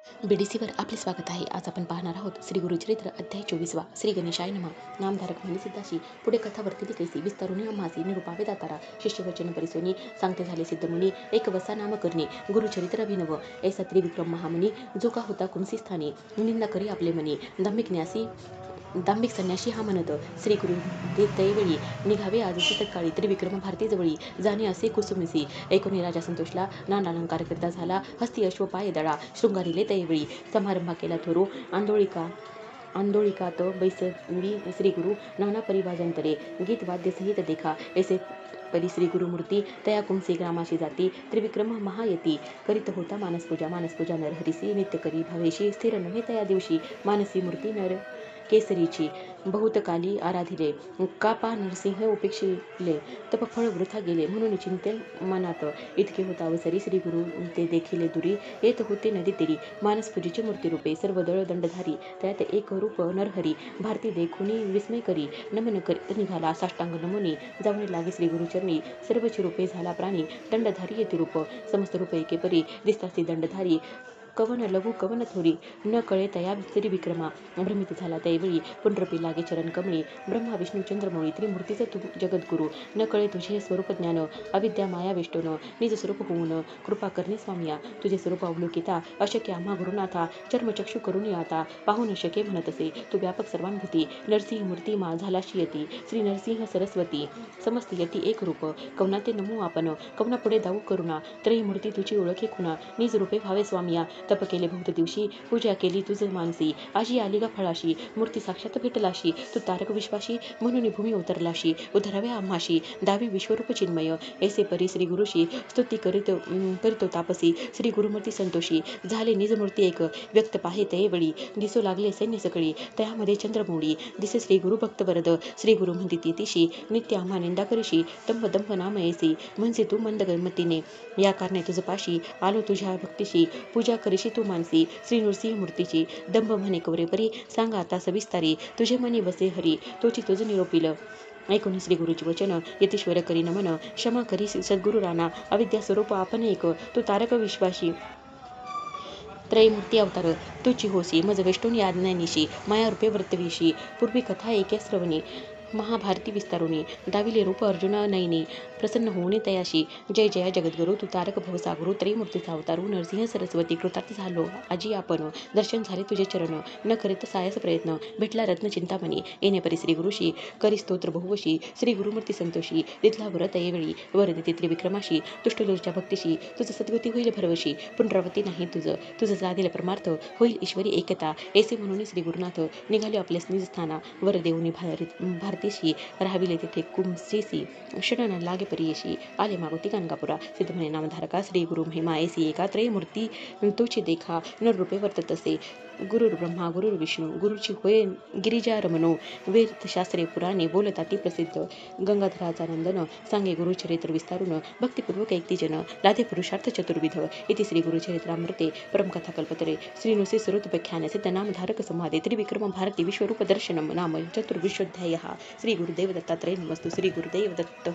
बीडीसीवर आपले स्वागत आहे. आज आपण पाहणार आहोत श्री गुरुचरित्र अध्याय 24वा. श्री गणेशाय नमः. नामधारक म्हणी सिद्धाशी पुढे कथा वर्तिली कैसी विस्तारुनी अम्हासी निरुपावे दातारा शिष्यवचन परिसोनी सांगते झाले सिद्धमुनी एक वसा नाम करणे गुरुचरित्र अभिनव ऐसा त्रिविक्रम महामुनी जो का होता कुंसी स्थानी निंदा करी आपले मनी दांभिक संन्याशी हा म्हणत श्री गुरु तैवेळी निघावे आजची तत्काळी त्रिविक्रम भारती जवळी जाणे असे कुसुमसी ऐकून राजा संतोषला नानालंकार करता झाला हस्ती अश्व पाय दळा शृंगारीले तैवेळी समारंभा केला थोरो आंदोळिकात बैसवी श्री गुरु नाना परिवाजांतरे गीत वाद्य सहित देखा ऐसे परी श्री गुरुमूर्ती तया कुंसी ग्रामाशी जाती त्रिविक्रम महायती करीत होता मानसपूजा नरहरीसी नित्य करी भावेशी स्थिर नव्हे तया दिवशी मानसी मूर्ती नर केसरीची बहुतकाली आराधिले कापा नरसिंह उपेक्षिले तपफळ वृथा गेले म्हणून चिंते मनात इतके होता अवसरी श्री गुरु ते देखिले दुरी येत होते नदी तेरी मानसपूजेची मूर्ती रूपे सर्व दळ दंडधारी त्यात एक रूप नरहरी भारती देखुनी विस्मय करी नमन करीत निघाला साष्टांग नमुनी जाऊन लागे श्री गुरुचरणी सर्वची रूपे झाला प्राणी दंडधारी येते रूप समस्त रूपे एके परी दिसतासी दंडधारी कवन लघु कवन थोरी न कळे तया त्रिविक्रमा भ्रमित झाला त्यावेळी पुंड्रपी लागे चरण कमळी ब्रह्मा विष्णू चंद्रमौळी त्रिमूर्तीचे तू जगद्गुरु न कळे तुझे स्वरूप ज्ञान अविद्या माया वेष्टोन निज स्वरूप होऊन कृपा करणे स्वामिया तुझे स्वरूप अवलोकिता अशक्य आम्हा गुरुनाथा चर्मचक्षु करून आता पाहू न शके म्हणतसे तू व्यापक सर्वांभूती नरसिंह मूर्ती मा झालाशी यती श्री नरसिंह सरस्वती समस्त यती एक रूप कवनाते नमू आपण कवना पुढे दाऊ करुणा त्रयी मूर्ती तुझी ओळखे खुणा निज रूपे भावे स्वामिया तप केले बहुत दिवशी पूजा केली तुझ मानसी आजी आली गा फळाशी मूर्ती साक्षात भेटलाशी तू तारक विश्वाशी म्हणून भूमी उतरलाशी उधरावे आम्हाशी दावी विश्वरूप चिन्मय ऐसे परी श्री गुरुशी स्तुती करीतो तापसी श्री गुरुमूर्ती संतोषी झाले निज मूर्ती एक व्यक्त पाहे तैवेळी दिसू लागले सैन्य सकळी तयामध्ये चंद्रमौळी दिसे श्री गुरु भक्त वरद श्री गुरु म्हणती तिशी नित्य आम्हा निंदा करीशी दंभ नाम ऐसी म्हणजे तू मंद गमतीने या कारणे तुझ पाशी आलो तुझ्या भक्तीशी पूजा करीशी तू मानसी श्री नृसिंह मूर्तीची दंभ म्हणे कवरे परी सांगा आता सविस्तारी तुझे मनी बसे हरी तोची तुझ निरोपिल ऐकून श्री गुरुची वचन यतीश्वर करी नमन क्षमा करी सद्गुरु राणा अविद्या स्वरूप आपण एक तू तारक विश्वासी त्रयमूर्ती अवतार तुची होसी मज वेष्टोनी आज्ञानिशी मायारूपे वर्तविशी पूर्वी कथा एके श्रवणी महाभारती विस्तारुणी दाविले रूप अर्जुन नयनी प्रसन्न होणे तयाशी जय जया जगद्गुरु तू तारक भवसागुरु त्रयमूर्तीचा अवतारू नरसिंह सरस्वती कृतार्थ झालो आजी आपण दर्शन झाले तुझे चरण न करीत सायास प्रयत्न भेटला रत्न चिंतामणी येणे परी श्री गुरुशी करी स्तोत्र बहुवशी श्री गुरुमूर्ती संतोषी तिथला वर तयेवेळी वर देते त्रिविक्रमाशी तुष्टलोच्या भक्तीशी तुझं सद्गती होईल भरवशी पुनरावृत्ती नाही तुझं जादिल परमार्थ होईल ईश्वरी एकता ऐसे म्हणून श्री गुरुनाथ निघाले आपल्या निजस्थाना वर देऊनी भारतीशी राहाविले तिथे कुंसीसी क्षण न लागे परियशी आले मागोती गाणगापुरा सिद्ध म्हणे नामधारका श्री गुरु महिमा ऐसी एका त्रयमूर्ती तोची देखा न रूपे वर्तत असे गुरुर ब्रह्मा गुरुर विष्णू गुरुची होय गिरिजा रमनो वेदशास्त्रे पुराणे बोलता ती प्रसिद्ध गंगाधराचा नंदन सांगे गुरुचरित्र विस्तारून भक्तिपूर्वक ऐकती लादे पुरुषार्थ चतुर्विध इति श्री गुरुचरित्रामृते परमकथा कल्पतरे श्री नृसिंह स्वरूपख्यान सिद्ध नामधारक संवादे त्रिविक्रम भारती विश्वरूप दर्शनम नाम चतुर्विशोध्यायः श्री गुरुदेव दत्तात्रय नमस्तु श्री गुरुदेव दत्त.